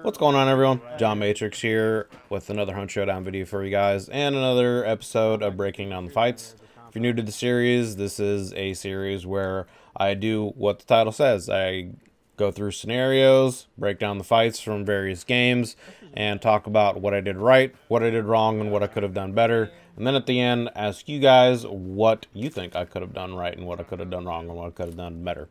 What's going on, everyone? John Matrix here with another Hunt Showdown video for you guys and another episode of Breaking Down the Fights. If you're new to the series, this is a series where I do what the title says. I go through scenarios, break down the fights from various games, and talk about what I did right, what I did wrong, and what I could have done better. And then at the end, ask you guys what you think I could have done right and what I could have done wrong and what I could have done better.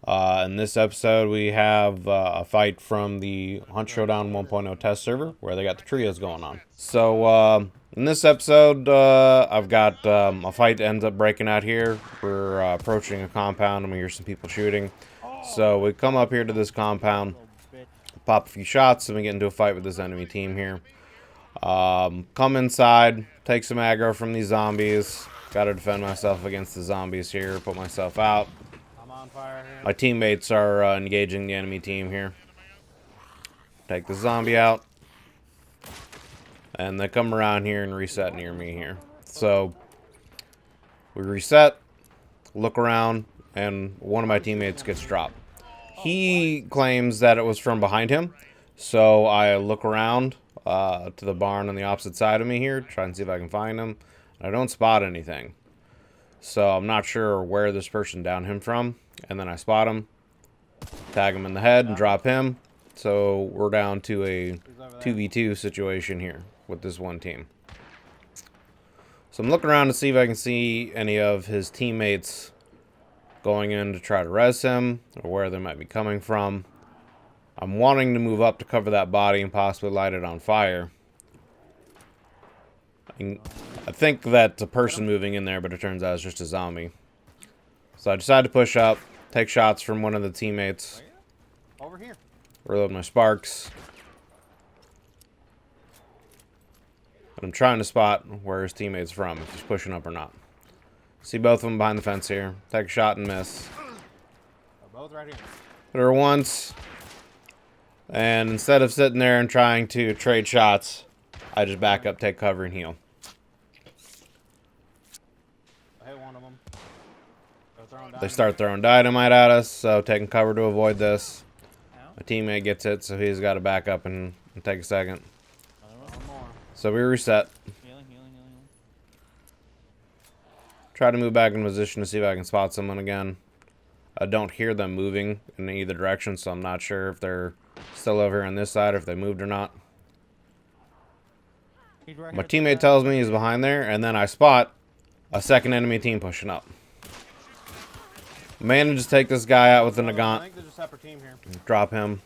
In this episode, we have a fight from the Hunt Showdown 1.0 test server where they got the trios going on. So, in this episode, I've got a fight that ends up breaking out here. We're approaching a compound and we hear some people shooting. So, we come up here to this compound, pop a few shots, and we get into a fight with this enemy team here. Come inside, take some aggro from these zombies. Gotta defend myself against the zombies here, put myself out. My teammates are engaging the enemy team here. Take the zombie out. And they come around here and reset near me here. So, we reset, look around, and one of my teammates gets dropped. He claims that it was from behind him. So, I look around to the barn on the opposite side of me here, try and see if I can find him. I don't spot anything. So, I'm not sure where this person downed him from. And then I spot him, tag him in the head, and drop him. So we're down to a 2v2 situation here with this one team. So I'm looking around to see if I can see any of his teammates going in to try to res him, or where they might be coming from. I'm wanting to move up to cover that body and possibly light it on fire. I think that's a person moving in there, but it turns out it's just a zombie. So I decided to push up, take shots from one of the teammates. Over here. Reload my sparks. And I'm trying to spot where his teammate's from, if he's pushing up or not. See both of them behind the fence here. Take a shot and miss. They're both right here. Hit her once. And instead of sitting there and trying to trade shots, I just back up, take cover, and heal. I hit one of them. They start throwing dynamite at us, so taking cover to avoid this. My teammate gets it, so he's got to back up and take a second. So we reset. Try to move back in position to see if I can spot someone again. I don't hear them moving in either direction, so I'm not sure if they're still over here on this side or if they moved or not. My teammate tells me he's behind there, and then I spot a second enemy team pushing up. Managed to take this guy out with a Nagant. Drop him.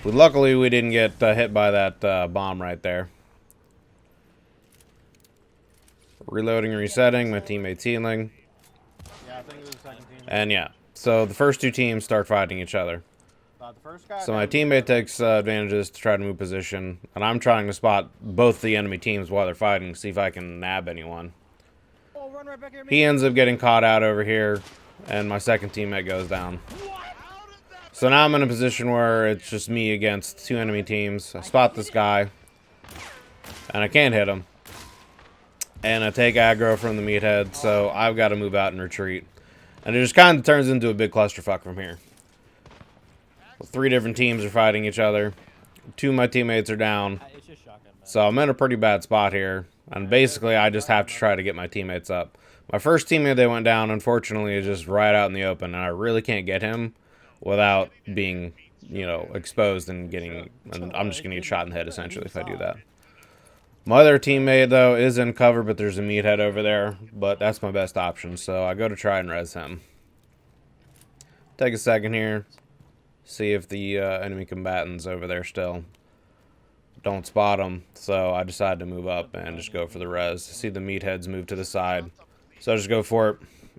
Luckily, we didn't get hit by that bomb right there. Reloading and resetting. My teammate's healing. And yeah, so the first two teams start fighting each other. So my teammate takes advantages to try to move position. And I'm trying to spot both the enemy teams while they're fighting to see if I can nab anyone. He ends up getting caught out over here, and my second teammate goes down. So now I'm in a position where it's just me against two enemy teams. I spot this guy, and I can't hit him. And I take aggro from the meathead, so I've got to move out and retreat. And it just kind of turns into a big clusterfuck from here. Three different teams are fighting each other. Two of my teammates are down. So I'm in a pretty bad spot here. And basically, I just have to try to get my teammates up. My first teammate that went down, unfortunately, is just right out in the open. And I really can't get him without being, you know, exposed and getting... And I'm just going to get shot in the head, essentially, if I do that. My other teammate, though, is in cover, but there's a meathead over there. But that's my best option, so I go to try and res him. Take a second here. See if the enemy combatant's over there still. Don't spot them, so I decided to move up and just go for the res. See the meatheads move to the side, so I just go for it.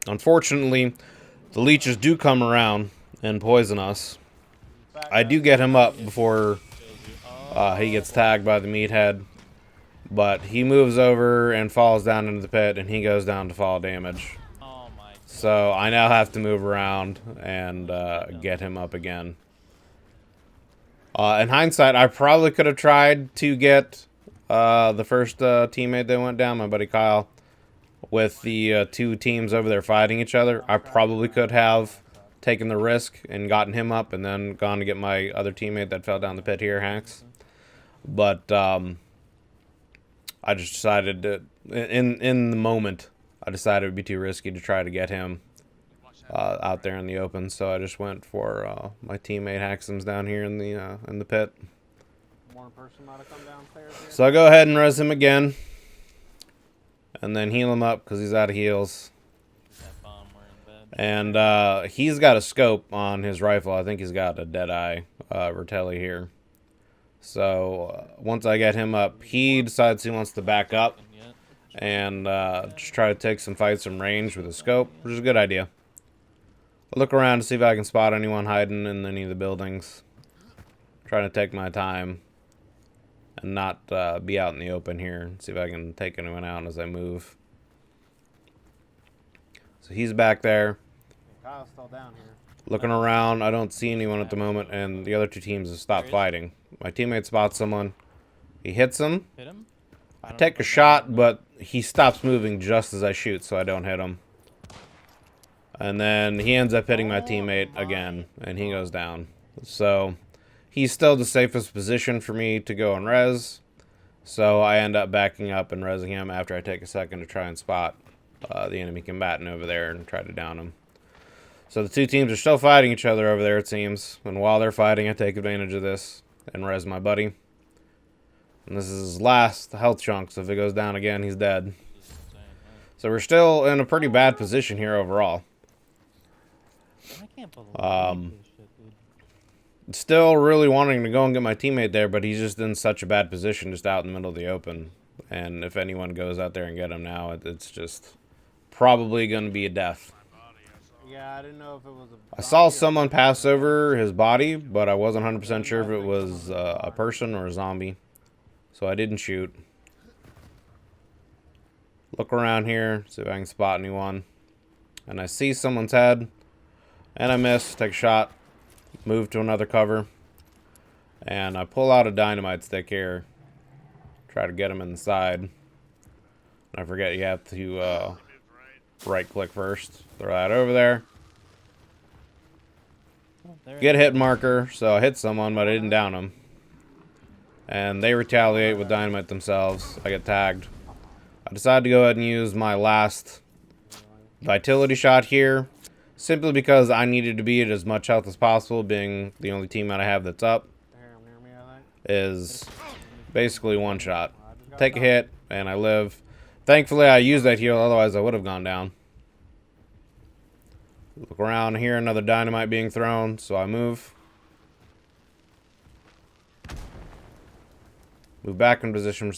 Unfortunately, the leeches do come around and poison us. I do get him up before he gets tagged by the meathead, but he moves over and falls down into the pit, and he goes down to fall damage. So I now have to move around and get him up again. In hindsight, I probably could have tried to get the first teammate that went down, my buddy Kyle, with the two teams over there fighting each other. I probably could have taken the risk and gotten him up and then gone to get my other teammate that fell down the pit here, Hanks. But I just decided to, in the moment, I decided it would be too risky to try to get him out there in the open. So I just went for my teammate Haxham's down here in the pit. One person might have come downstairs here. So I go ahead and res him again. And then heal him up because he's out of heals. And he's got a scope on his rifle. I think he's got a Deadeye Rotelli here. So once I get him up, he decides he wants to back up and just try to take some fights from range with a scope, which is a good idea. I'll look around to see if I can spot anyone hiding in any of the buildings. Trying to take my time and not be out in the open here and see if I can take anyone out as I move. So he's back there. Kyle's still down here. Looking around, I don't see anyone at the moment, and the other two teams have stopped fighting. My teammate spots someone. He hits him. I take a shot, but he stops moving just as I shoot, so I don't hit him. And then he ends up hitting my teammate again, and he goes down. So he's still the safest position for me to go and res. So I end up backing up and resing him after I take a second to try and spot the enemy combatant over there and try to down him. So the two teams are still fighting each other over there, it seems. And while they're fighting, I take advantage of this and res my buddy. And this is his last health chunk, so if it goes down again, he's dead. So we're still in a pretty bad position here overall. Still really wanting to go and get my teammate there, but he's just in such a bad position just out in the middle of the open. And if anyone goes out there and get him now, it's just probably going to be a death. Yeah, I didn't know if it was I saw someone pass over his body, but I wasn't 100% sure if it was a person or a zombie. So I didn't shoot. Look around here, see if I can spot anyone. And I see someone's head. And I miss, take a shot. Move to another cover. And I pull out a dynamite stick here. Try to get him in the side. I forget you have to right click first. Throw that over there. Get a hit marker. So I hit someone, but I didn't down him. And they retaliate with dynamite themselves. I get tagged. I decided to go ahead and use my last vitality shot here. Simply because I needed to be at as much health as possible, being the only teammate I have that's up. Is basically one shot. Take a hit, and I live. Thankfully, I used that heal, otherwise I would have gone down. Look around here, another dynamite being thrown, so I move. Move back in position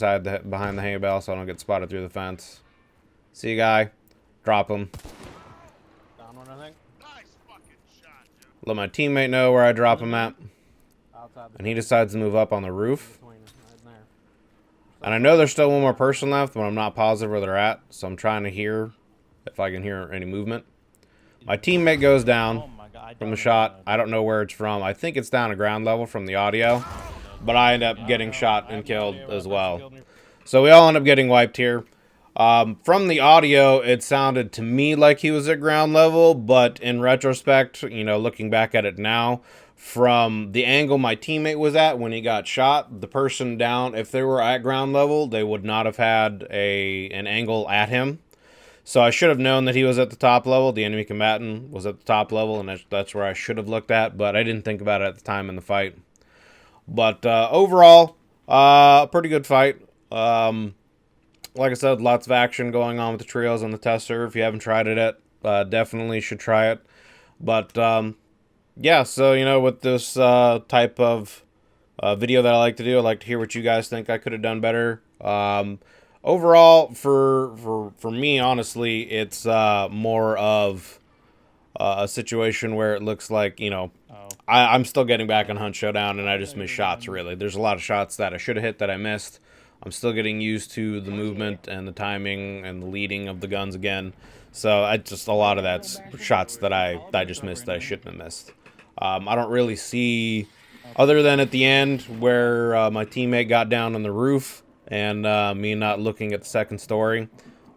behind the hay bale so I don't get spotted through the fence. See a guy. Drop him. Down one, I think. Let my teammate know where I drop him at. And he decides to move up on the roof. And I know there's still one more person left, but I'm not positive where they're at. So I'm trying to hear if I can hear any movement. My teammate goes down from the shot. I don't know where it's from. I think it's down to ground level from the audio. But I end up getting shot and killed as well. So we all end up getting wiped here. From the audio, it sounded to me like he was at ground level. But in retrospect, you know, looking back at it now, from the angle my teammate was at when he got shot, the person down, if they were at ground level, they would not have had an angle at him. So I should have known that he was at the top level. The enemy combatant was at the top level, and that's where I should have looked at. But I didn't think about it at the time in the fight. But overall, pretty good fight. Like I said, lots of action going on with the trios on the test server. If you haven't tried it yet, definitely should try it. But yeah, so, you know, with this type of video that I like to do, I like to hear what you guys think I could have done better. Overall, for me, honestly, it's more of a situation where it looks like, you know, I'm still getting back on Hunt Showdown, and I just missed shots, really. There's a lot of shots that I should have hit that I missed. I'm still getting used to the movement and the timing and the leading of the guns again. So I just, a lot of that's shots that I just missed that I shouldn't have missed. I don't really see, other than at the end where my teammate got down on the roof and me not looking at the second story.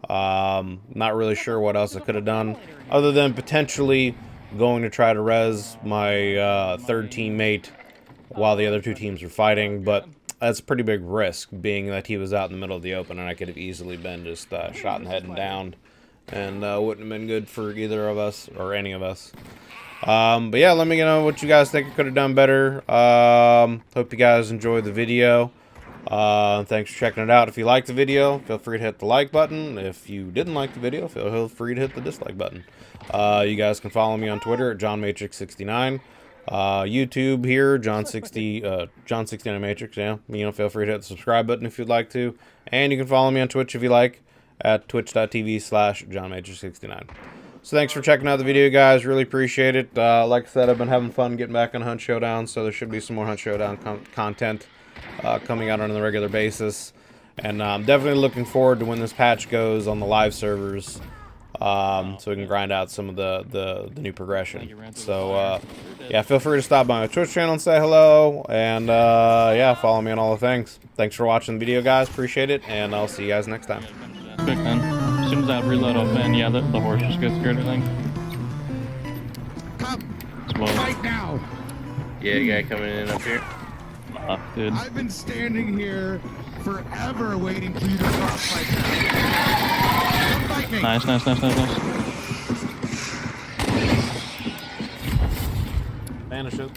Not really sure what else I could have done other than potentially going to try to res my third teammate while the other two teams were fighting, but that's a pretty big risk, being that he was out in the middle of the open, and I could have easily been just shot in the head and downed, and wouldn't have been good for either of us, or any of us. But yeah, let me know what you guys think I could have done better. Hope you guys enjoyed the video. Thanks for checking it out. If you liked the video, feel free to hit the like button. If you didn't like the video, feel free to hit the dislike button. You guys can follow me on Twitter at JohnMatrix69. YouTube here, John69 Matrix, yeah. You know, feel free to hit the subscribe button if you'd like to. And you can follow me on Twitch if you like, at twitch.tv/JohnMatrix69. So thanks for checking out the video, guys. Really appreciate it. Like I said, I've been having fun getting back on Hunt Showdown, so there should be some more Hunt Showdown content coming out on a regular basis. And I'm definitely looking forward to when this patch goes on the live servers, so we can grind out some of the new progression. So yeah, feel free to stop by my Twitch channel and say hello, and yeah, follow me on all the things. Thanks for watching the video, guys. Appreciate it, and I'll see you guys next time. Quick then. As soon as that reload up in, yeah, the horse just goes through everything. Come! Slow. Right now! Yeah, you guy coming in up here. Dude. I've been standing here forever waiting for you to cross my path. Come fight me! Nice. Vanish it.